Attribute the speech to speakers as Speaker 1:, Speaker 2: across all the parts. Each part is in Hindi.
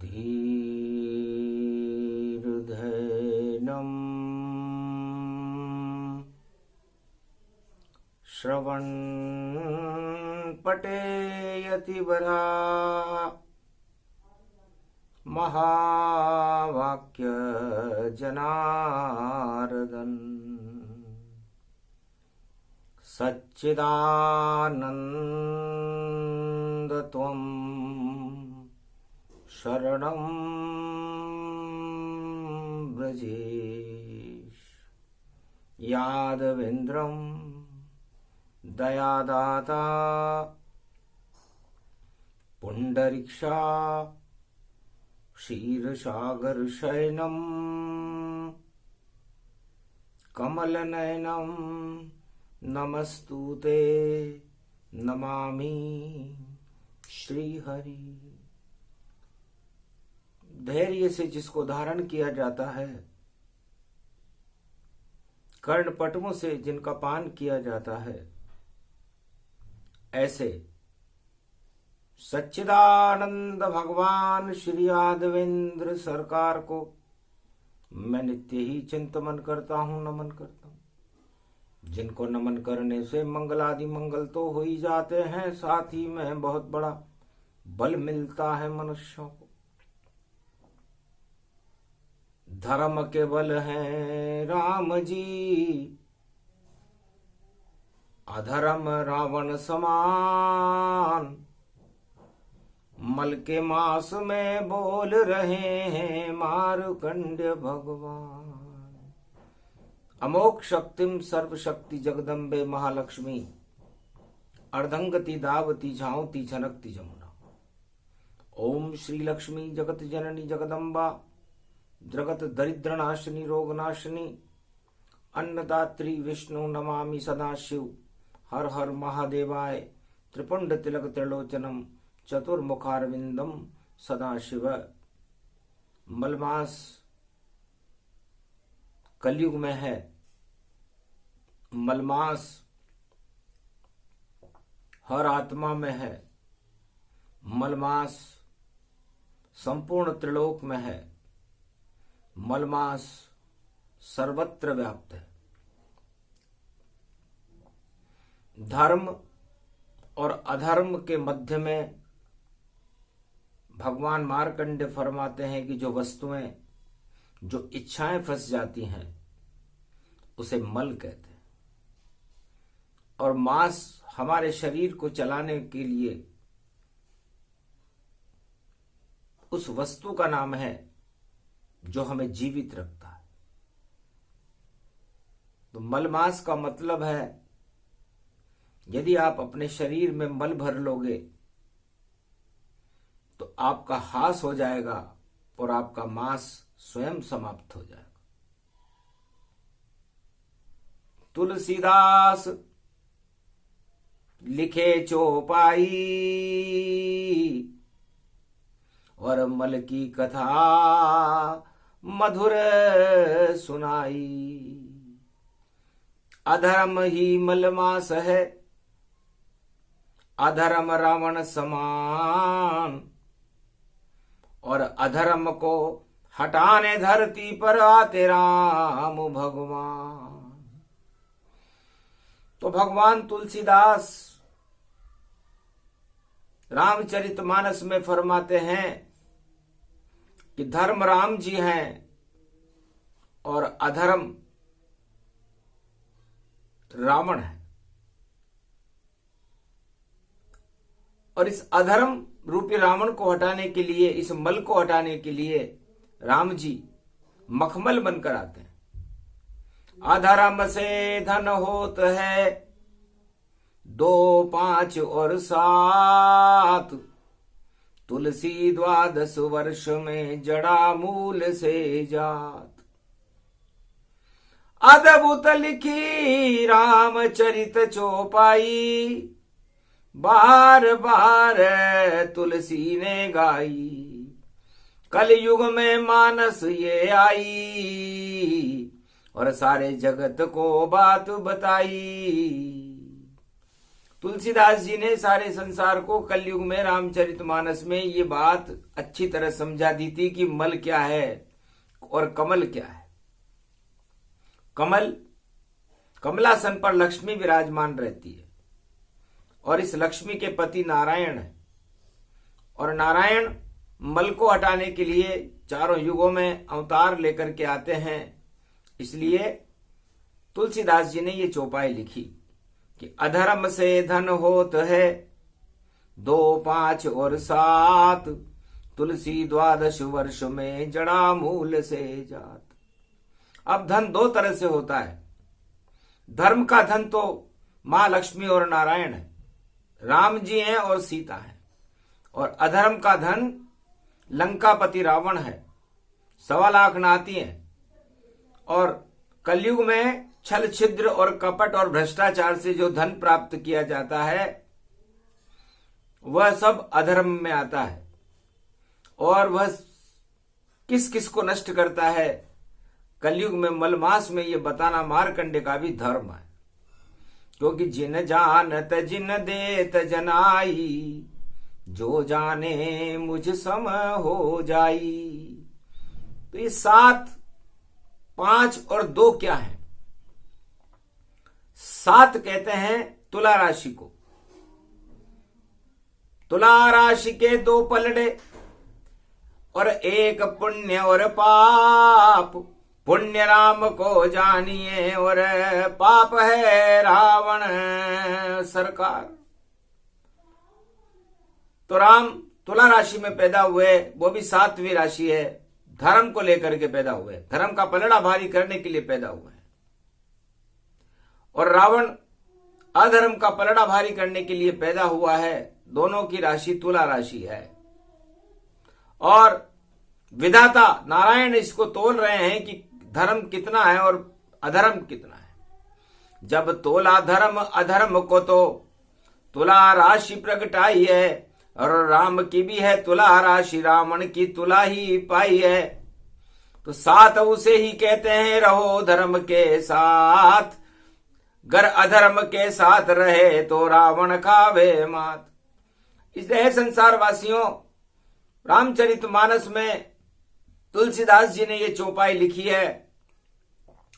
Speaker 1: धीर्धैनम् श्रवणपटेयतिवरा महावाक्य जनार्दन सच्चिदानन्दत्वं शरणं व्रजेश यादवेन्द्रं दयादाता पुंडरीक्षा क्षीरसागरशयनं कमलनयनं नमस्तुते नमामि श्रीहरि। धैर्य से जिसको धारण किया जाता है, कर्णपटुओं से जिनका पान किया जाता है, ऐसे सच्चिदानंद भगवान श्री यादवेंद्र सरकार को मैं नित्य ही चिंतन करता हूँ, नमन करता हूँ। जिनको नमन करने से मंगल आदि मंगल तो हो ही जाते हैं, साथ ही में बहुत बड़ा बल मिलता है मनुष्यों को। धर्म के बल हैं राम जी, अधर्म रावण समान। मल के मास में बोल रहे हैं मार्कंड्य भगवान। अमोघ शक्तिम सर्वशक्ति जगदम्बे महालक्ष्मी, अर्धंगति दावती झांवती झनकती जमुना। ओम श्री लक्ष्मी जगत जननी जगदम्बा, जगत दरिद्र नाशिनी रोग नाशिनी, अन्नदात्री विष्णु नमामि सदाशिव। हर हर महादेवाय त्रिपुंड तिलक त्रिलोचनम, चतुर्मुखारविंदम सदाशिव। मलमास कलयुग में है। मलमास हर आत्मा में है। मलमास संपूर्ण त्रिलोक में है। मलमास सर्वत्र व्याप्त है। धर्म और अधर्म के मध्य में भगवान मार्कंडेय फरमाते हैं कि जो वस्तुएं, जो इच्छाएं फंस जाती हैं, उसे मल कहते हैं। और मांस हमारे शरीर को चलाने के लिए उस वस्तु का नाम है जो हमें जीवित रखता है। तो मलमास का मतलब है, यदि आप अपने शरीर में मल भर लोगे तो आपका हास हो जाएगा और आपका मांस स्वयं समाप्त हो जाएगा। तुलसीदास लिखे चौपाई और मल की कथा मधुर सुनाई। अधर्म ही मलमास है, अधर्म रावण समान। और अधर्म को हटाने धरती पर आते राम भगवान। तो भगवान तुलसीदास रामचरितमानस में फरमाते हैं कि धर्म राम जी हैं और अधर्म रावण है। और इस अधर्म रूपी रावण को हटाने के लिए, इस मल को हटाने के लिए राम जी मखमल बनकर आते हैं। अधर्म से धन होत है 2, 5 और 7, तुलसी 12 वर्ष में जड़ा मूल से जात। अद्भुत लिखी रामचरित चौपाई, बार बार तुलसी ने गाई। कलयुग में मानस ये आई, और सारे जगत को बात बताई। तुलसीदास जी ने सारे संसार को कलयुग में रामचरितमानस में ये बात अच्छी तरह समझा दी थी कि मल क्या है और कमल क्या है। कमल, कमलासन पर लक्ष्मी विराजमान रहती है और इस लक्ष्मी के पति नारायण है, और नारायण मल को हटाने के लिए चारों युगों में अवतार लेकर के आते हैं। इसलिए तुलसीदास जी ने ये चौपाई लिखी कि अधर्म से धन होत है 2, 5 और 7, तुलसी 12 वर्ष में जड़ा मूल से जात। अब धन 2 तरह से होता है। धर्म का धन तो मां लक्ष्मी और नारायण है, राम जी हैं और सीता है, और अधर्म का धन लंकापति रावण है, 1.25 लाख नाती हैं, और कलयुग में छल छिद्र और कपट और भ्रष्टाचार से जो धन प्राप्त किया जाता है वह सब अधर्म में आता है। और वह किस किस को नष्ट करता है, कलयुग में मलमास में ये बताना मार्कंडे का भी धर्म है। क्योंकि जिन जानत जिन देत जनाई, जो जाने मुझ सम हो जाई। तो ये 7, 5 और 2 क्या है? 7 कहते हैं तुला राशि को। तुला राशि के 2 पलड़े और 1 पुण्य और पाप। पुण्य राम को जानिए और पाप है रावण सरकार। तो राम तुला राशि में पैदा हुए, वो भी 7वीं राशि है, धर्म को लेकर के पैदा हुए, धर्म का पलड़ा भारी करने के लिए पैदा हुए। और रावण अधर्म का पलड़ा भारी करने के लिए पैदा हुआ है। दोनों की राशि तुला राशि है, और विधाता नारायण इसको तोल रहे हैं कि धर्म कितना है और अधर्म कितना है। जब तोला धर्म अधर्म को तो तुला राशि प्रगटाई है, और राम की भी है तुला राशि, रावण की तुला ही पाई है। तो 7 उसे ही कहते हैं रहो धर्म के साथ, गर अधर्म के साथ रहे तो रावण खावे मात। इसलिए संसार वासियों, रामचरितमानस में तुलसीदास जी ने ये चौपाई लिखी है।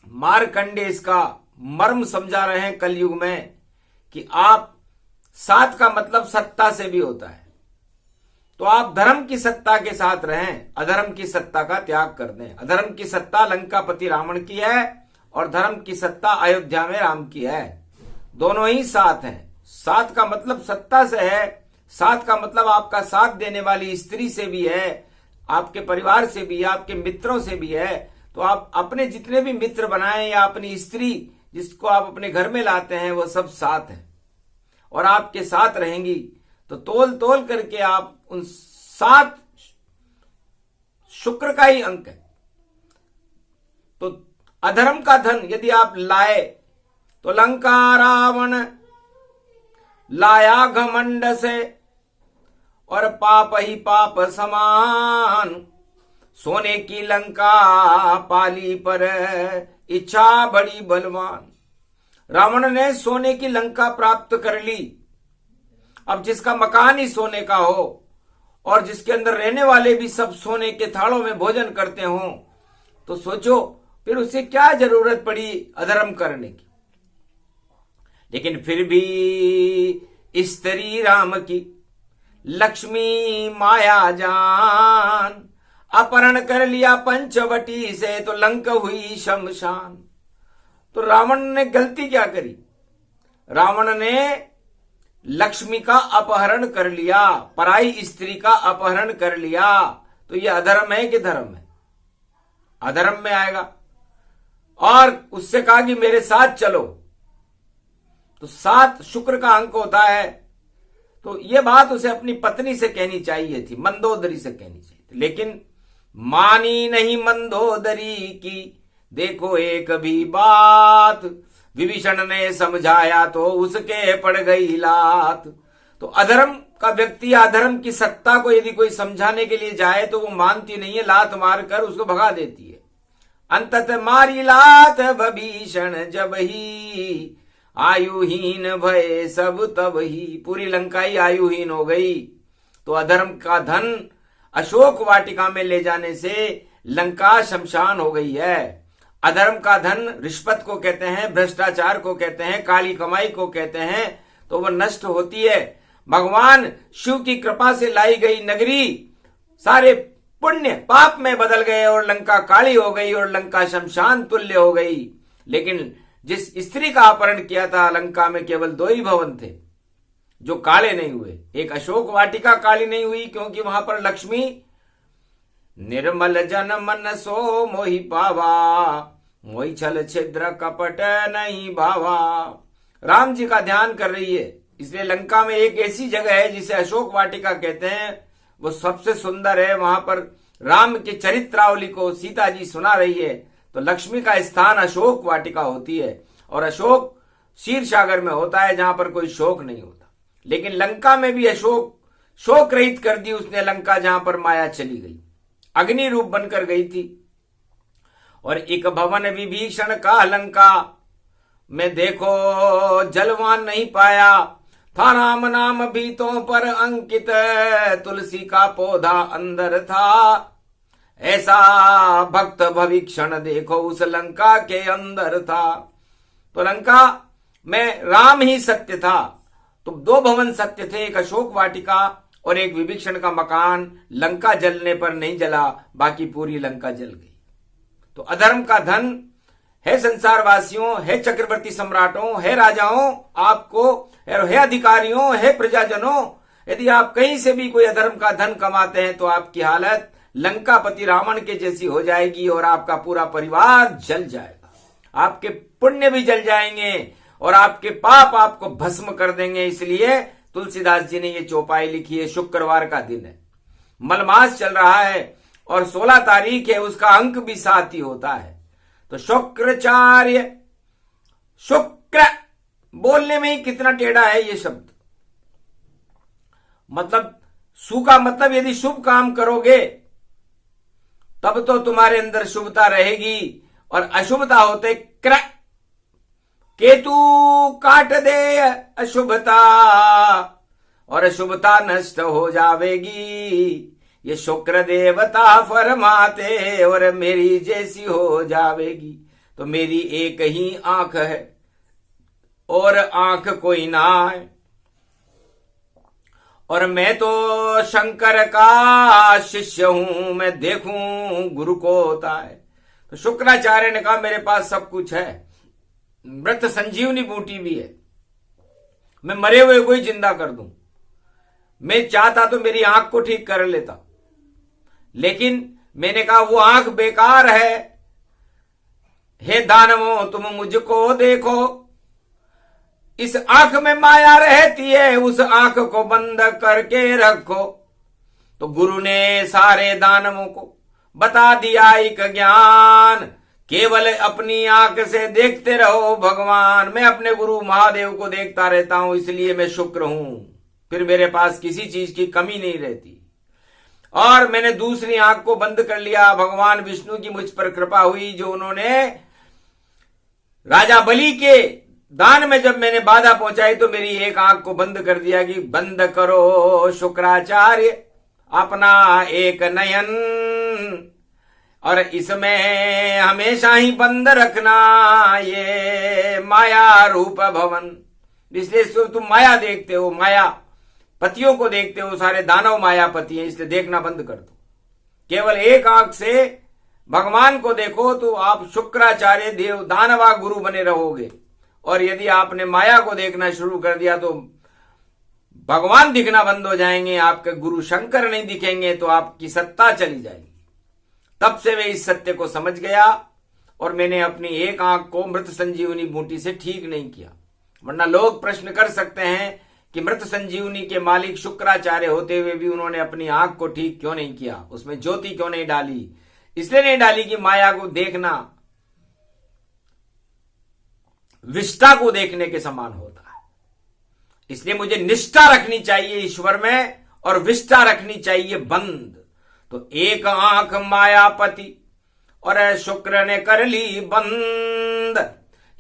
Speaker 1: मार्कंडे इसका मर्म समझा रहे हैं कलयुग में कि आप 7 का मतलब सत्ता से भी होता है। तो आप धर्म की सत्ता के साथ रहें, अधर्म की सत्ता का त्याग कर दें। अधर्म की सत्ता लंकापति रावण की है और धर्म की सत्ता अयोध्या में राम की है। दोनों ही 7 हैं। 7 का मतलब सत्ता से है, 7 का मतलब आपका साथ देने वाली स्त्री से भी है, आपके परिवार से भी है, आपके मित्रों से भी है। तो आप अपने जितने भी मित्र बनाएं या अपनी स्त्री जिसको आप अपने घर में लाते हैं, वो सब 7 हैं और आपके साथ रहेंगी। तो तोल तोल करके आप उन 7 शुक्र का ही अंक है। तो अधर्म का धन यदि आप लाए तो लंका रावण लाया घमंड से, और पाप ही पाप समान। सोने की लंका पाली पर इच्छा बड़ी बलवान। रावण ने सोने की लंका प्राप्त कर ली। अब जिसका मकान ही सोने का हो और जिसके अंदर रहने वाले भी सब सोने के थालों में भोजन करते हों, तो सोचो फिर उसे क्या जरूरत पड़ी अधर्म करने की। लेकिन फिर भी स्त्री राम की लक्ष्मी माया जान, अपहरण कर लिया पंचवटी से तो लंक हुई शमशान। तो रावण ने गलती क्या करी? रावण ने लक्ष्मी का अपहरण कर लिया, पराई स्त्री का अपहरण कर लिया। तो यह अधर्म है कि धर्म है? अधर्म में आएगा। और उससे कहा कि मेरे साथ चलो। तो 7 शुक्र का अंक होता है। तो यह बात उसे अपनी पत्नी से कहनी चाहिए थी, मंदोदरी से कहनी चाहिए थी, लेकिन मानी नहीं मंदोदरी की। देखो एक भी बात विभीषण ने समझाया तो उसके पड़ गई लात। तो अधर्म का व्यक्ति अधर्म की सत्ता को यदि कोई समझाने के लिए जाए तो वो मानती नहीं है, लात मारकर उसको भगा देती है। अंततः मारी लात विभीषण जब ही आयुहीन भय सब तब ही, पूरी लंका ही आयुहीन हो गई। तो अधर्म का धन अशोक वाटिका में ले जाने से लंका शमशान हो गई है। अधर्म का धन रिश्वत को कहते हैं, भ्रष्टाचार को कहते हैं, काली कमाई को कहते हैं, तो वह नष्ट होती है। भगवान शिव की कृपा से लाई गई नगरी सारे पुण्य पाप में बदल गए और लंका काली हो गई और लंका शमशान तुल्य हो गई। लेकिन जिस स्त्री का अपहरण किया था लंका में केवल 2 ही भवन थे जो काले नहीं हुए। एक अशोक वाटिका काली नहीं हुई क्योंकि वहां पर लक्ष्मी निर्मल जन मन सो मोहि पावा, मोहि छल छिद्र कपट नहीं भावा। राम जी का ध्यान कर रही है, इसलिए लंका में एक ऐसी जगह है जिसे अशोक वाटिका कहते हैं, वो सबसे सुंदर है। वहां पर राम के चरित्रावली को सीता जी सुना रही है। तो लक्ष्मी का स्थान अशोक वाटिका होती है और अशोक क्षीर सागर में होता है जहां पर कोई शोक नहीं होता। लेकिन लंका में भी अशोक शोक रहित कर दी उसने लंका, जहां पर माया चली गई, अग्नि रूप बनकर गई थी। और एक भवन विभीषण का लंका में देखो जलवान नहीं पाया, था राम नाम भीतों पर अंकित, तुलसी का पौधा अंदर था। ऐसा भक्त भविक्षण देखो उस लंका के अंदर था। तो लंका में राम ही सत्य था। तो 2 भवन सत्य थे, एक अशोक वाटिका और एक विभीषण का मकान। लंका जलने पर नहीं जला, बाकी पूरी लंका जल गई। तो अधर्म का धन है संसारवासियों, है चक्रवर्ती सम्राटों, है राजाओं, आपको है अधिकारियों, है प्रजाजनों, यदि आप कहीं से भी कोई अधर्म का धन कमाते हैं तो आपकी हालत लंकापति रावण के जैसी हो जाएगी और आपका पूरा परिवार जल जाएगा। आपके पुण्य भी जल जाएंगे और आपके पाप आपको भस्म कर देंगे। इसलिए तुलसीदास जी ने ये चौपाई लिखी है। शुक्रवार का दिन है, मलमास चल रहा है और 16 तारीख है, उसका अंक भी 7 ही होता है। तो शुक्राचार्य, शुक्र बोलने में ही कितना टेढ़ा है ये शब्द। मतलब सु का मतलब यदि शुभ काम करोगे तब तो तुम्हारे अंदर शुभता रहेगी, और अशुभता होते क्र, केतु काट दे अशुभता और अशुभता नष्ट हो जावेगी। ये शुक्र देवता फरमाते और मेरी जैसी हो जावेगी। तो मेरी एक ही आंख है और आंख कोई ना है, और मैं तो शंकर का शिष्य हूं, मैं देखूं गुरु को होता है। तो शुक्राचार्य ने कहा मेरे पास सब कुछ है, मृत संजीवनी बूटी भी है, मैं मरे हुए को ही जिंदा कर दूं। मैं चाहता तो मेरी आंख को ठीक कर लेता, लेकिन मैंने कहा वो आंख बेकार है। हे दानवों तुम मुझको देखो, इस आंख में माया रहती है, उस आंख को बंद करके रखो। तो गुरु ने सारे दानवों को बता दिया एक ज्ञान, केवल अपनी आंख से देखते रहो भगवान। मैं अपने गुरु महादेव को देखता रहता हूं, इसलिए मैं शुक्र हूं, फिर मेरे पास किसी चीज की कमी नहीं रहती। और मैंने दूसरी आंख को बंद कर लिया। भगवान विष्णु की मुझ पर कृपा हुई, जो उन्होंने राजा बलि के दान में जब मैंने बाधा पहुंचाई तो मेरी एक आंख को बंद कर दिया कि बंद करो शुक्राचार्य अपना एक नयन, और इसमें हमेशा ही बंद रखना ये माया रूप भवन। इसलिए तुम माया देखते हो, माया पतियों को देखते हो, सारे दानव मायापति हैं, इसलिए देखना बंद कर दो। केवल एक आंख से भगवान को देखो तो आप शुक्राचार्य देव दानवा गुरु बने रहोगे। और यदि आपने माया को देखना शुरू कर दिया तो भगवान दिखना बंद हो जाएंगे, आपके गुरु शंकर नहीं दिखेंगे, तो आपकी सत्ता चली जाएगी। तब से मैं इस सत्य को समझ गया और मैंने अपनी एक आंख को मृत संजीवनी बूटी से ठीक नहीं किया। वरना लोग प्रश्न कर सकते हैं कि मृत संजीवनी के मालिक शुक्राचार्य होते हुए भी उन्होंने अपनी आंख को ठीक क्यों नहीं किया, उसमें ज्योति क्यों नहीं डाली। इसलिए नहीं डाली कि माया को देखना विष्टा को देखने के समान होता है। इसलिए मुझे निष्ठा रखनी चाहिए ईश्वर में और विष्टा रखनी चाहिए बंद। तो एक आंख मायापति और शुक्र ने कर ली बंद,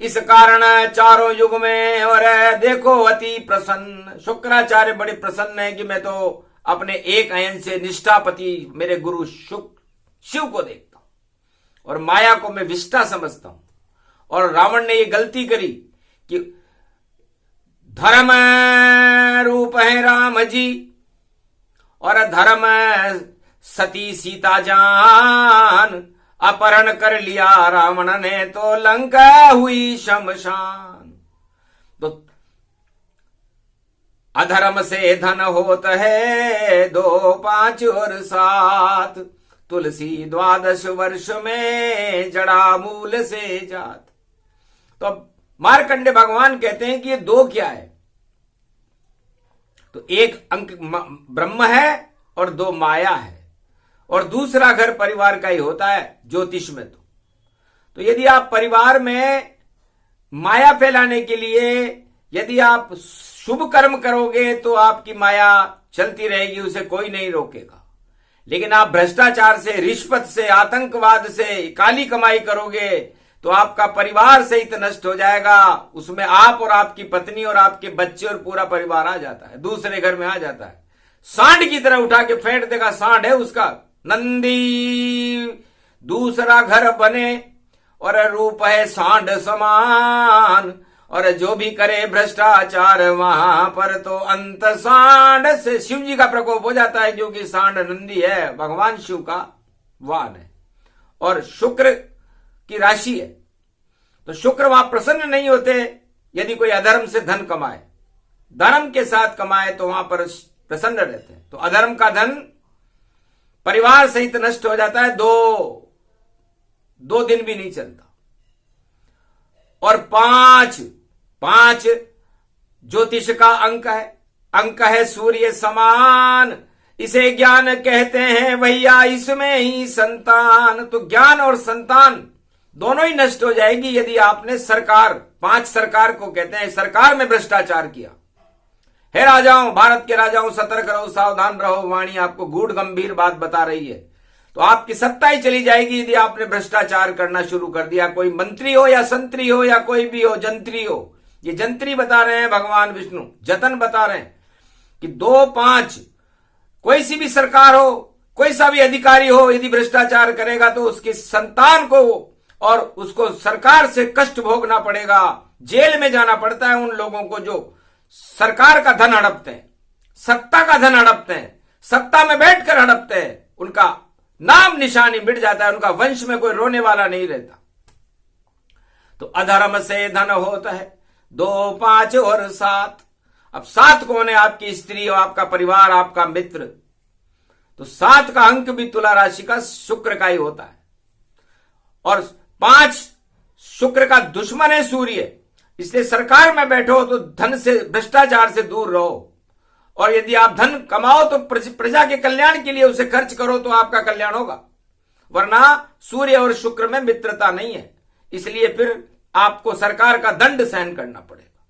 Speaker 1: इस कारण चारों युग में और देखो अति प्रसन्न। शुक्राचार्य बड़े प्रसन्न है कि मैं तो अपने एक अयन से निष्ठापति मेरे गुरु शिव को देखता हूं और माया को मैं विष्टा समझता हूं। और रावण ने ये गलती करी कि धर्म रूप है राम जी और धर्म सती सीता जान, अपहरण कर लिया रावण ने तो लंका हुई शमशान। तो अधर्म से धन होता है 2, 5 और 7, तुलसी 12 वर्ष में जड़ा मूल से जात। तो मार्कंडे भगवान कहते हैं कि ये 2 क्या है? तो एक अंक ब्रह्म है और 2 माया है और दूसरा घर परिवार का ही होता है ज्योतिष में। तो यदि आप परिवार में माया फैलाने के लिए यदि आप शुभ कर्म करोगे तो आपकी माया चलती रहेगी, उसे कोई नहीं रोकेगा। लेकिन आप भ्रष्टाचार से, रिश्वत से, आतंकवाद से काली कमाई करोगे तो आपका परिवार सहित नष्ट हो जाएगा। उसमें आप और आपकी पत्नी और आपके बच्चे और पूरा परिवार आ जाता है, दूसरे घर में आ जाता है। सांड की तरह उठा के फेंक देगा, सांड है उसका नंदी दूसरा घर बने और रूप है सांड समान। और जो भी करे भ्रष्टाचार वहां पर तो अंत सांड से शिव जी का प्रकोप हो जाता है, क्योंकि सांड नंदी है, भगवान शिव का वाहन है और शुक्र की राशि है। तो शुक्र वहां प्रसन्न नहीं होते यदि कोई अधर्म से धन कमाए, धर्म के साथ कमाए तो वहां पर प्रसन्न रहते हैं। तो अधर्म का धन परिवार सहित नष्ट हो जाता है, 2 दिन भी नहीं चलता। और 5 ज्योतिष का अंक है, अंक है सूर्य समान, इसे ज्ञान कहते हैं भैया, इसमें ही संतान। तो ज्ञान और संतान दोनों ही नष्ट हो जाएगी यदि आपने सरकार, 5 सरकार को कहते हैं, सरकार में भ्रष्टाचार किया। हे राजाओं, भारत के राजाओं, सतर्क रहो, सावधान रहो, वाणी आपको गूढ़ गंभीर बात बता रही है। तो आपकी सत्ता ही चली जाएगी यदि आपने भ्रष्टाचार करना शुरू कर दिया। कोई मंत्री हो या संतरी हो या कोई भी हो, जंत्री हो, ये जंत्री बता रहे हैं भगवान विष्णु, जतन बता रहे हैं कि 2, 5 कोई सी भी सरकार हो, कोई सा भी अधिकारी हो, यदि भ्रष्टाचार करेगा तो उसकी संतान को और उसको सरकार से कष्ट भोगना पड़ेगा। जेल में जाना पड़ता है उन लोगों को जो सरकार का धन हड़पते हैं, सत्ता का धन हड़पते हैं, सत्ता में बैठकर हड़पते हैं। उनका नाम निशानी मिट जाता है, उनका वंश में कोई रोने वाला नहीं रहता। तो अधर्म से धन होता है 2, 5 और 7। अब 7 कौन है? आपकी स्त्री और आपका परिवार, आपका मित्र। तो 7 का अंक भी तुला राशि का शुक्र का ही होता है और 5 शुक्र का दुश्मन है सूर्य। इसलिए सरकार में बैठो तो धन से, भ्रष्टाचार से दूर रहो। और यदि आप धन कमाओ तो प्रजा के कल्याण के लिए उसे खर्च करो तो आपका कल्याण होगा, वरना सूर्य और शुक्र में मित्रता नहीं है। इसलिए फिर आपको सरकार का दंड सहन करना पड़ेगा,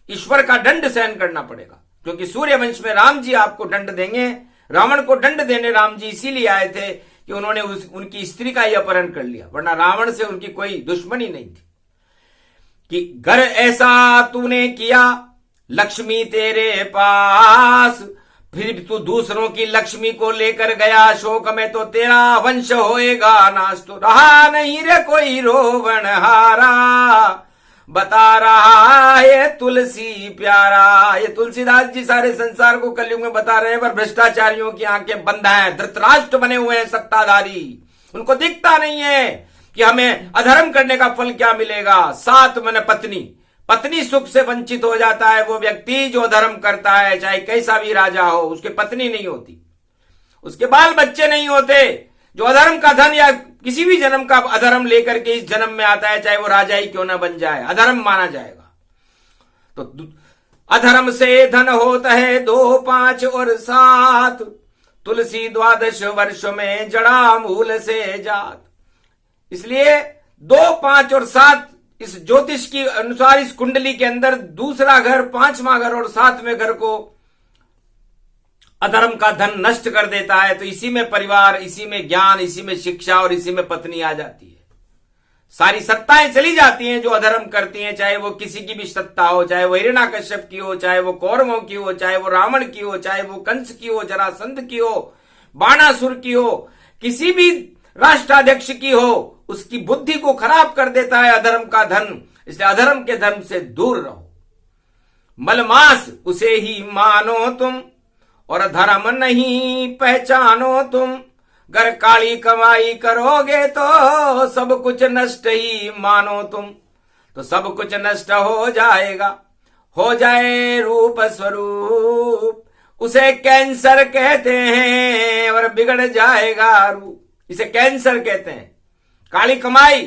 Speaker 1: ईश्वर का दंड सहन करना पड़ेगा, क्योंकि सूर्य वंश में राम जी आपको दंड देंगे। रावण को दंड देने राम जी इसीलिए आए थे कि उन्होंने उनकी स्त्री का ही अपहरण कर लिया, वरना रावण से उनकी कोई दुश्मनी नहीं थी। कि घर ऐसा तूने किया लक्ष्मी तेरे पास, फिर तू दूसरों की लक्ष्मी को लेकर गया शोक में, तो तेरा वंश होएगा नाश। तो रहा नहीं रे कोई रोवण हारा, बता रहा ये तुलसी प्यारा। ये तुलसीदास जी सारे संसार को कलयुग में बता रहे हैं, पर भ्रष्टाचारियों की आंखें बंद हैं, धृतराष्ट्र बने हुए हैं सत्ताधारी, उनको दिखता नहीं है कि हमें अधर्म करने का फल क्या मिलेगा। 7 मन पत्नी सुख से वंचित हो जाता है वो व्यक्ति जो अधर्म करता है, चाहे कैसा भी राजा हो, उसके पत्नी नहीं होती, उसके बाल बच्चे नहीं होते। जो अधर्म का धन या किसी भी जन्म का अधर्म लेकर के इस जन्म में आता है, चाहे वो राजा ही क्यों ना बन जाए, अधर्म माना जाएगा। तो अधर्म से धन होता है 2, 5 और 7, तुलसी 12 वर्ष में जड़ा मूल से जात। इसलिए 2, 5 और 7 इस ज्योतिष की अनुसार इस कुंडली के अंदर दूसरा घर, 5वां घर और 7वें घर को अधर्म का धन नष्ट कर देता है। तो इसी में परिवार, इसी में ज्ञान, इसी में शिक्षा और इसी में पत्नी आ जाती है। सारी सत्ताएं चली जाती हैं जो अधर्म करती हैं, चाहे वो किसी की भी सत्ता हो, चाहे वो हिरण्याकश्यप की हो, चाहे वो कौरवों की हो, चाहे वो रावण की हो, चाहे वो कंस की हो, जरासंध की हो, बाणासुर की हो, किसी भी राष्ट्राध्यक्ष की हो, उसकी बुद्धि को खराब कर देता है अधर्म का धन। इसलिए अधर्म के धर्म से दूर रहो। मलमास उसे ही मानो तुम और धर्म नहीं पहचानो तुम। गर काली कमाई करोगे तो सब कुछ नष्ट ही मानो तुम। तो सब कुछ नष्ट हो जाएगा, हो जाए रूप स्वरूप। उसे कैंसर कहते हैं और बिगड़ जाएगा रूप। इसे कैंसर कहते हैं। काली कमाई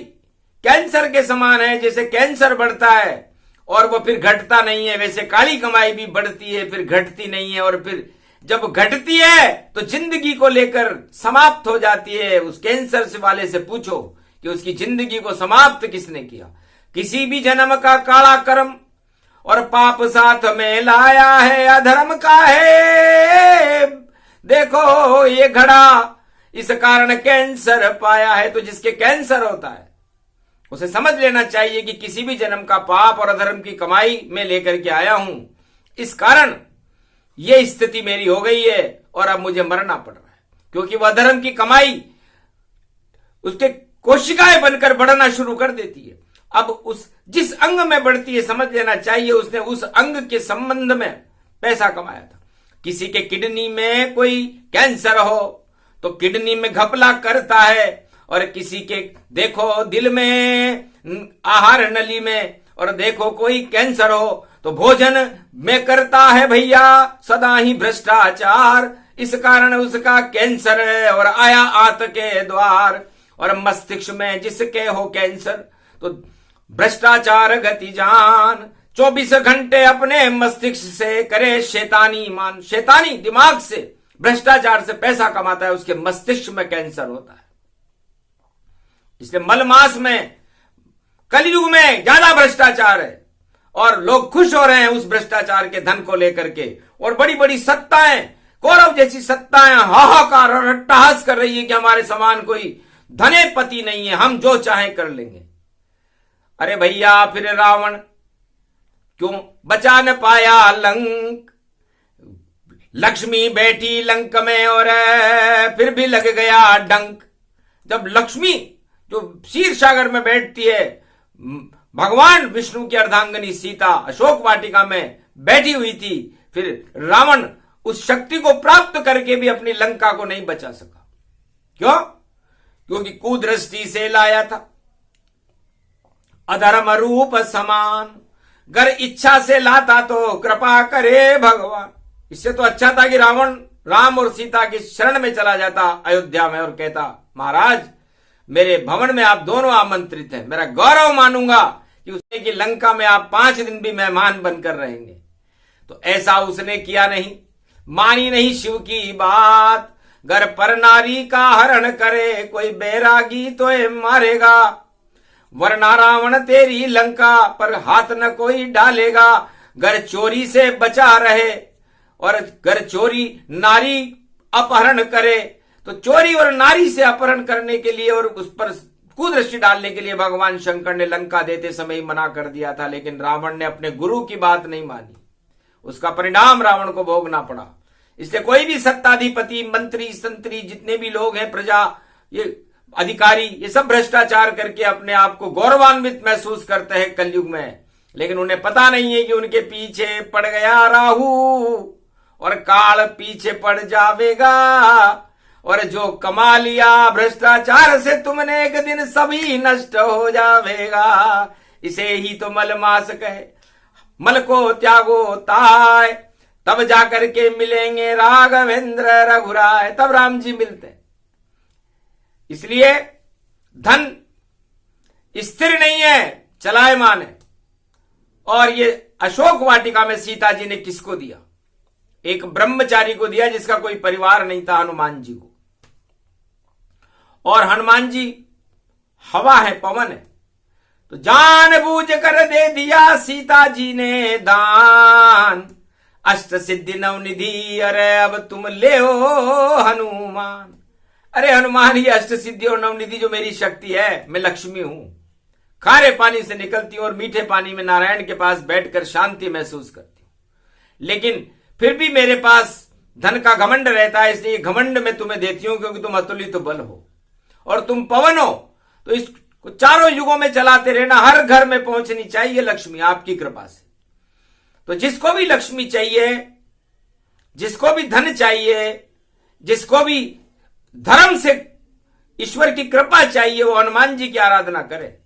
Speaker 1: कैंसर के समान है। जैसे कैंसर बढ़ता है और वो फिर घटता नहीं है, वैसे काली कमाई भी बढ़ती है फिर घटती नहीं है, और फिर जब घटती है तो जिंदगी को लेकर समाप्त हो जाती है। उस कैंसर से वाले से पूछो कि उसकी जिंदगी को समाप्त किसने किया। किसी भी जन्म का काला कर्म और पाप साथ में लाया है, अधर्म का है देखो ये घड़ा, इस कारण कैंसर पाया है। तो जिसके कैंसर होता है उसे समझ लेना चाहिए कि किसी भी जन्म का पाप और अधर्म की कमाई में लेकर के आया हूं, इस कारण यह स्थिति मेरी हो गई है और अब मुझे मरना पड़ रहा है। क्योंकि वह अधर्म की कमाई उसके कोशिकाएं बनकर बढ़ना शुरू कर देती है। अब उस जिस अंग में बढ़ती है समझ लेना चाहिए उसने उस अंग के संबंध में पैसा कमाया था। किसी के किडनी में कोई कैंसर हो तो किडनी में घपला करता है, और किसी के देखो दिल में, आहार नली में, और देखो कोई कैंसर हो तो भोजन में करता है भैया सदा ही भ्रष्टाचार। इस कारण उसका कैंसर है और आया आंत के द्वार। और मस्तिष्क में जिसके हो कैंसर तो भ्रष्टाचार गति जान। 24 घंटे अपने मस्तिष्क से करे शैतानी मान। शैतानी दिमाग से भ्रष्टाचार से पैसा कमाता है, उसके मस्तिष्क में कैंसर होता है। इसलिए मलमास में कलयुग में ज्यादा भ्रष्टाचार है और लोग खुश हो रहे हैं उस भ्रष्टाचार के धन को लेकर के। और बड़ी बड़ी सत्ताएं, कौरव जैसी सत्ताएं हाहाकार और अट्टहास कर रही है कि हमारे समान कोई धनेपति नहीं है, हम जो चाहें कर लेंगे। अरे भैया फिर रावण क्यों बचा न पाया लंक। लक्ष्मी बैठी लंक में और फिर भी लग गया डंक। जब लक्ष्मी जो क्षीर सागर में बैठती है, भगवान विष्णु की अर्धांगिनी सीता अशोक वाटिका में बैठी हुई थी, फिर रावण उस शक्ति को प्राप्त करके भी अपनी लंका को नहीं बचा सका। क्यों? क्योंकि कुदृष्टि से लाया था अधर्म रूप समान। गर इच्छा से लाता तो कृपा करे भगवान। इससे तो अच्छा था कि रावण राम और सीता की शरण में चला जाता अयोध्या में और कहता महाराज मेरे भवन में आप दोनों आमंत्रित हैं, मेरा गौरव मानूंगा कि उसने की लंका में आप 5 दिन भी मेहमान बनकर रहेंगे। तो ऐसा उसने किया नहीं, मानी नहीं शिव की बात। घर पर नारी का हरण करे कोई बैरागी तो मारेगा, वरना रावण तेरी लंका पर हाथ न कोई डालेगा। घर चोरी से बचा रहे और घर चोरी नारी अपहरण करे, तो चोरी और नारी से अपहरण करने के लिए और उस पर कुदृष्टि डालने के लिए भगवान शंकर ने लंका देते समय ही मना कर दिया था। लेकिन रावण ने अपने गुरु की बात नहीं मानी, उसका परिणाम रावण को भोगना पड़ा। इसलिए कोई भी सत्ताधिपति, मंत्री, संतरी, जितने भी लोग हैं, प्रजा, ये अधिकारी, ये सब भ्रष्टाचार करके अपने आप को गौरवान्वित महसूस करते हैं कलयुग में। लेकिन उन्हें पता नहीं है कि उनके पीछे पड़ गया राहु और काल पीछे पड़ जावेगा। और जो कमा लिया भ्रष्टाचार से तुमने एक दिन सभी नष्ट हो जावेगा। इसे ही तो मलमास कहे। मल को त्यागो ताय तब जाकर के मिलेंगे राघवेंद्र रघुराय। तब राम जी मिलते। इसलिए धन स्थिर नहीं है, चलायमान है। और ये अशोक वाटिका में सीता जी ने किसको दिया? एक ब्रह्मचारी को दिया जिसका कोई परिवार नहीं था, हनुमान जी को। और हनुमान जी हवा है, पवन है, तो जानबूझ कर दे दिया सीता जी ने दान। अष्ट सिद्धि नवनिधि अरे अब तुम ले हो हनुमान। अरे हनुमान, ये अष्ट सिद्धि और नवनिधि जो मेरी शक्ति है, मैं लक्ष्मी हूं, खारे पानी से निकलती हूं और मीठे पानी में नारायण के पास बैठकर शांति महसूस करती हूं। लेकिन फिर भी मेरे पास धन का घमंड रहता है, इसलिए घमंड में तुम्हें देती हूं क्योंकि तुम अतुलित बल हो और तुम पवन हो। तो इसको चारों युगों में चलाते रहना, हर घर में पहुंचनी चाहिए लक्ष्मी आपकी कृपा से। तो जिसको भी लक्ष्मी चाहिए, जिसको भी धन चाहिए, जिसको भी धर्म से ईश्वर की कृपा चाहिए, वो हनुमान जी की आराधना करे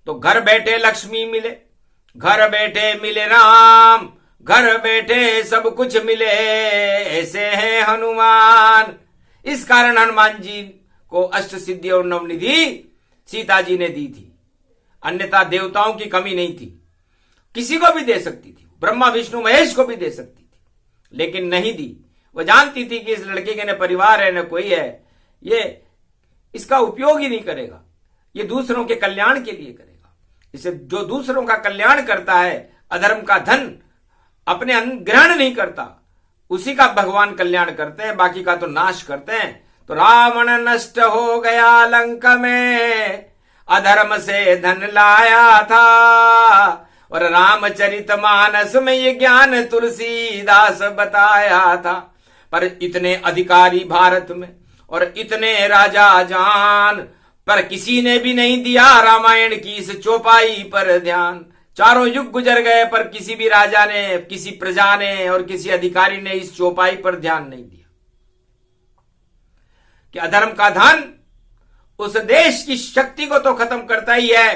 Speaker 1: तो घर बैठे लक्ष्मी मिले, घर बैठे मिले राम, घर बैठे सब कुछ मिले, ऐसे हैं हनुमान। इस कारण हनुमान जी को अष्ट सिद्धि और नवनिधि सीता जी ने दी थी, अन्यथा देवताओं की कमी नहीं थी। किसी को भी दे सकती थी, ब्रह्मा विष्णु महेश को भी दे सकती थी, लेकिन नहीं दी। वो जानती थी कि इस लड़के के न परिवार है न कोई है, ये इसका उपयोग ही नहीं करेगा, ये दूसरों के कल्याण के लिए करेगा। इसे जो दूसरों का कल्याण करता है, अधर्म का धन अपने ग्रहण नहीं करता, उसी का भगवान कल्याण करते हैं, बाकी का तो नाश करते हैं। तो रावण नष्ट हो गया लंका में, अधर्म से धन लाया था, और रामचरितमानस में ये ज्ञान तुलसीदास बताया था। पर इतने अधिकारी भारत में और इतने राजा जान, पर किसी ने भी नहीं दिया रामायण की इस चौपाई पर ध्यान। चारों युग गुजर गए पर किसी भी राजा ने, किसी प्रजा ने और किसी अधिकारी ने इस चौपाई पर ध्यान नहीं दिया कि अधर्म का धन उस देश की शक्ति को तो खत्म करता ही है,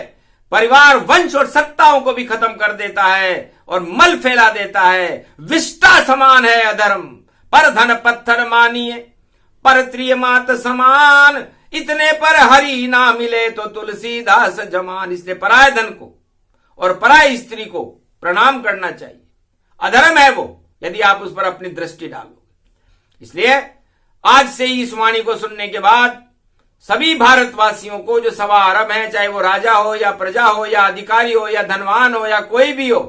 Speaker 1: परिवार वंश और सत्ताओं को भी खत्म कर देता है और मल फैला देता है। विष्टा समान है अधर्म, पर धन पत्थर मानिए, पर त्रिय मात समान, इतने पर हरि ना मिले तो तुलसीदास जमान। इसलिए पराय धन को और पराय स्त्री को प्रणाम करना चाहिए, अधर्म है वो यदि आप उस पर अपनी दृष्टि डालोगे। इसलिए आज से ही इस वाणी को सुनने के बाद सभी भारतवासियों को जो सवा अरब हैं, चाहे वो राजा हो या प्रजा हो या अधिकारी हो या धनवान हो या कोई भी हो,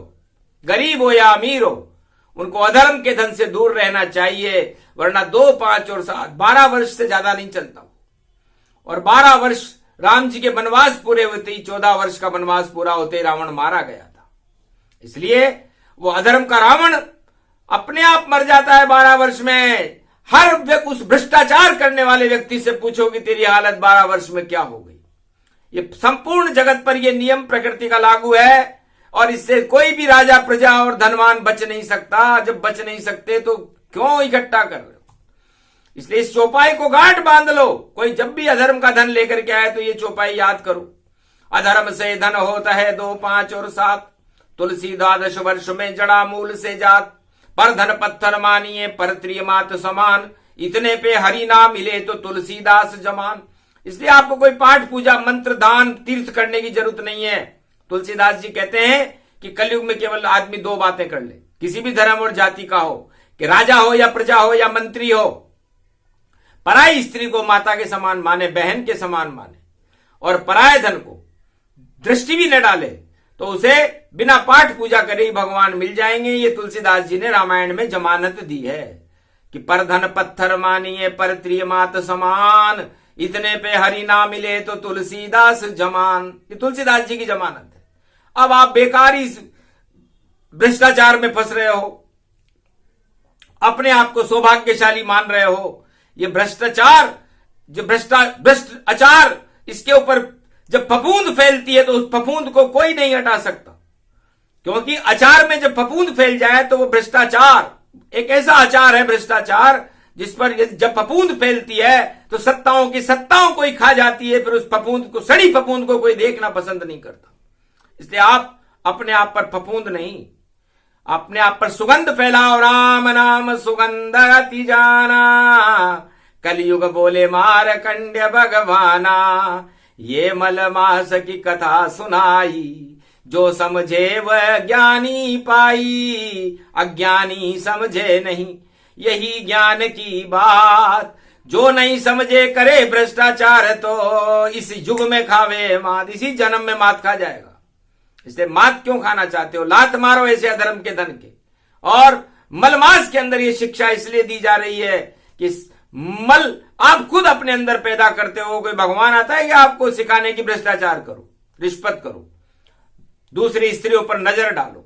Speaker 1: गरीब हो या अमीर हो, उनको अधर्म के धन से दूर रहना चाहिए, वरना 2, 5 और 7 12 वर्ष से ज्यादा नहीं चलता। और 12 वर्ष राम जी के वनवास पूरे होते ही, 14 वर्ष का वनवास पूरा होते ही रावण मारा गया था। इसलिए वो अधर्म का रावण अपने आप मर जाता है 12 वर्ष में। हर उस भ्रष्टाचार करने वाले व्यक्ति से पूछो कि तेरी हालत 12 वर्ष में क्या हो गई। ये संपूर्ण जगत पर यह नियम प्रकृति का लागू है और इससे कोई भी राजा, प्रजा और धनवान बच नहीं सकता। जब बच नहीं सकते तो क्यों इकट्ठा कर रहे हो? इसलिए इस चौपाई को गांठ बांध लो। कोई जब भी अधर्म का धन लेकर के आए तो ये चौपाई याद करो। अधर्म से धन होता है 2, 5 और 7, तुलसी 12 वर्ष में जड़ा मूल से जात, पर धन पत्थर मानिए, पर त्रिय मात समान, इतने पे हरि ना मिले तो तुलसीदास जमान। इसलिए आपको कोई पाठ पूजा मंत्र दान तीर्थ करने की जरूरत नहीं है। तुलसीदास जी कहते हैं कि कलयुग में केवल आदमी 2 बातें कर ले, किसी भी धर्म और जाति का हो, कि राजा हो या प्रजा हो या मंत्री हो, पराई स्त्री को माता के समान माने, बहन के समान माने, और पराय धन को दृष्टि भी न डाले, तो उसे बिना पाठ पूजा करे ही भगवान मिल जाएंगे। ये तुलसीदास जी ने रामायण में जमानत दी है कि पर धन पत्थर मानिए, पर त्रिय मात समान, इतने पे हरि ना मिले तो तुलसीदास जमान। ये तुलसीदास जी की जमानत है। अब आप बेकारी भ्रष्टाचार में फंस रहे हो, अपने आप को सौभाग्यशाली मान रहे हो। ये भ्रष्टाचार, जो भ्रष्ट आचार, इसके ऊपर जब फफूंद फैलती है तो उस फफूंद को कोई नहीं हटा सकता, क्योंकि अचार में जब फफूंद फैल जाए तो वो भ्रष्टाचार एक ऐसा आचार है, भ्रष्टाचार, जिस पर जब फफूंद फैलती है तो सत्ताओं की सत्ताओं को ही खा जाती है। फिर उस फफूंद को, सड़ी फफूंद को कोई देखना पसंद नहीं करता। इसलिए आप अपने आप पर फफूंद नहीं, अपने आप पर सुगंध फैलाओ। राम नाम सुगंध अति जाना, कलयुग बोले मारकंड्य भगवाना, ये मलमास की कथा सुनाई, जो समझे वह ज्ञानी पाई, अज्ञानी समझे नहीं, यही ज्ञान की बात। जो नहीं समझे करे भ्रष्टाचार तो इस युग में खावे मात, इसी जन्म में मात खा जाएगा। इसलिए मात क्यों खाना चाहते हो? लात मारो ऐसे अधर्म के धन के। और मलमास के अंदर ये शिक्षा इसलिए दी जा रही है कि मल आप खुद अपने अंदर पैदा करते हो। कोई भगवान आता है कि आपको सिखाने की भ्रष्टाचार करो? रिश्वत करो, दूसरी स्त्रियों पर नजर डालो।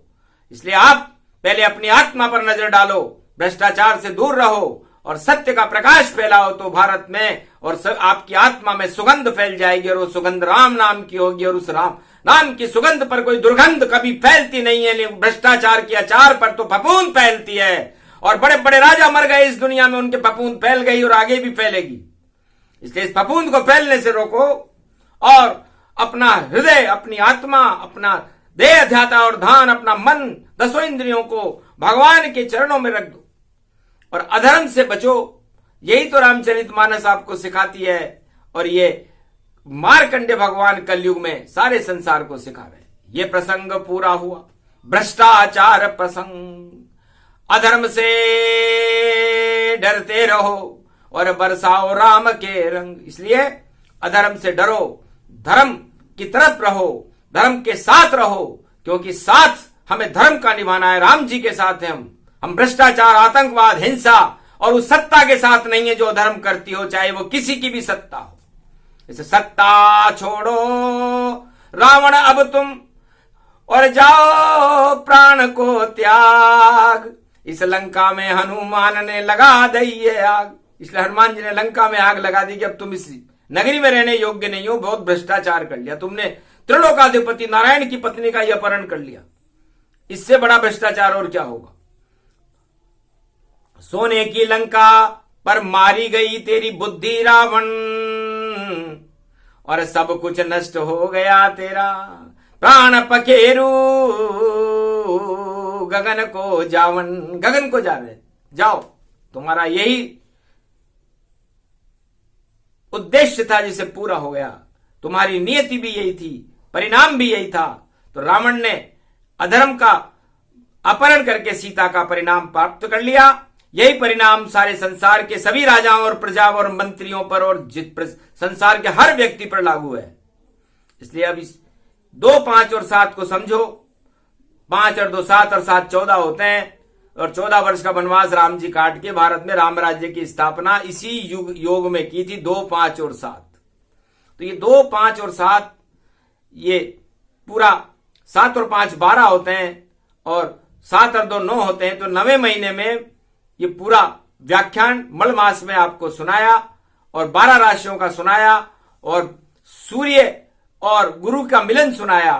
Speaker 1: इसलिए आप पहले अपनी आत्मा पर नजर डालो, भ्रष्टाचार से दूर रहो और सत्य का प्रकाश फैलाओ, तो भारत में और आपकी आत्मा में सुगंध फैल जाएगी, और वो सुगंध राम नाम की होगी, और उस राम नाम की सुगंध पर कोई दुर्गंध कभी फैलती नहीं है। लेकिन भ्रष्टाचार के अचार पर तो फफूंद फैलती है, और बड़े बड़े राजा मर गए इस दुनिया में, उनके फफूंद फैल गई और आगे भी फैलेगी। इसलिए इस फफूंद को फैलने से रोको, और अपना हृदय, अपनी आत्मा, अपना देह, ध्याता और ध्यान, अपना मन, 10 इंद्रियों को भगवान के चरणों में रख दो और अधर्म से बचो। यही तो रामचरितमानस आपको सिखाती है, और ये मार्कंडे भगवान कलयुग में सारे संसार को सिखा रहे हैं। ये प्रसंग पूरा हुआ भ्रष्टाचार प्रसंग। अधर्म से डरते रहो और बरसाओ राम के रंग। इसलिए अधर्म से डरो, धर्म की तरफ रहो, धर्म के साथ रहो, क्योंकि साथ हमें धर्म का निभाना है। राम जी के साथ है हम भ्रष्टाचार, आतंकवाद, हिंसा और उस सत्ता के साथ नहीं है जो धर्म करती हो, चाहे वो किसी की भी सत्ता हो। इसे सत्ता छोड़ो रावण अब तुम, और जाओ प्राण को त्याग। इस लंका में हनुमान ने लगा दी है आग। इसलिए हनुमान जी ने लंका में आग लगा दी कि अब तुम इस नगरी में रहने योग्य नहीं हो, बहुत भ्रष्टाचार कर लिया तुमने, त्रिलोकाधिपति नारायण की पत्नी का यह अपहरण कर लिया। इससे बड़ा भ्रष्टाचार और क्या होगा। सोने की लंका पर मारी गई तेरी बुद्धि रावण, और सब कुछ नष्ट हो गया तेरा प्राण पखेरू गगन को जावन। गगन को जाने जाओ, तुम्हारा यही उद्देश्य था जिसे पूरा हो गया। तुम्हारी नियति भी यही थी, परिणाम भी यही था। तो रावण ने अधर्म का अपहरण करके सीता का परिणाम प्राप्त कर लिया। यही परिणाम सारे संसार के सभी राजाओं और प्रजा और मंत्रियों पर और संसार के हर व्यक्ति पर लागू है। इसलिए अब इस 2, 5 और 7 को समझो। 5 और 2 7 और 7 14 होते हैं, और 14 वर्ष का वनवास राम जी काट के भारत में राम राज्य की स्थापना इसी योग में की थी, 2, 5 और 7। तो ये 2, 5 और 7, ये पूरा 7 और 5 12 होते हैं, और 7 और 2 9 होते हैं। तो 9वें महीने में ये पूरा व्याख्यान मल मास में आपको सुनाया, और 12 राशियों का सुनाया, और सूर्य और गुरु का मिलन सुनाया।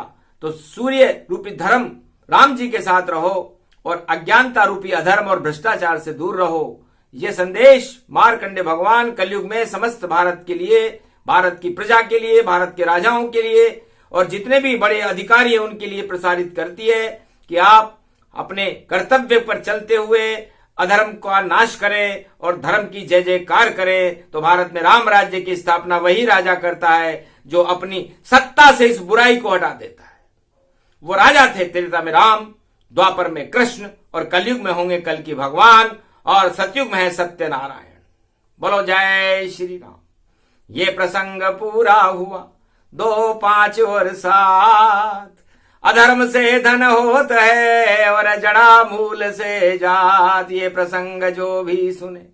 Speaker 1: तो सूर्य रूपी धर्म राम जी के साथ रहो, और अज्ञानता रूपी अधर्म और भ्रष्टाचार से दूर रहो। यह संदेश मार्कंडे भगवान कलयुग में समस्त भारत के लिए, भारत की प्रजा के लिए, भारत के राजाओं के लिए, और जितने भी बड़े अधिकारी हैं उनके लिए प्रसारित करती है कि आप अपने कर्तव्य पर चलते हुए अधर्म का नाश करें और धर्म की जय जयकार करें। तो भारत में राम राज्य की स्थापना वही राजा करता है जो अपनी सत्ता से इस बुराई को हटा देता है। वो राजा थे त्रेता में राम, द्वापर में कृष्ण, और कलयुग में होंगे कल की भगवान, और सतयुग में है सत्यनारायण। बोलो जय श्री राम। ये प्रसंग पूरा हुआ 2, 5 और 7। अधर्म से धन होत है और जड़ा मूल से जात। ये प्रसंग जो भी सुने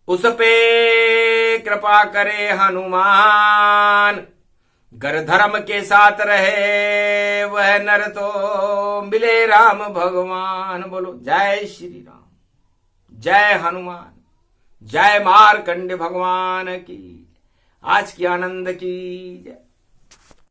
Speaker 1: उस पे कृपा करे हनुमान। गर धर्म के साथ रहे वह नर तो मिले राम भगवान। बोलो जय श्री राम, जय हनुमान, जय मार्कंडे भगवान की। आज की आनंद की जय।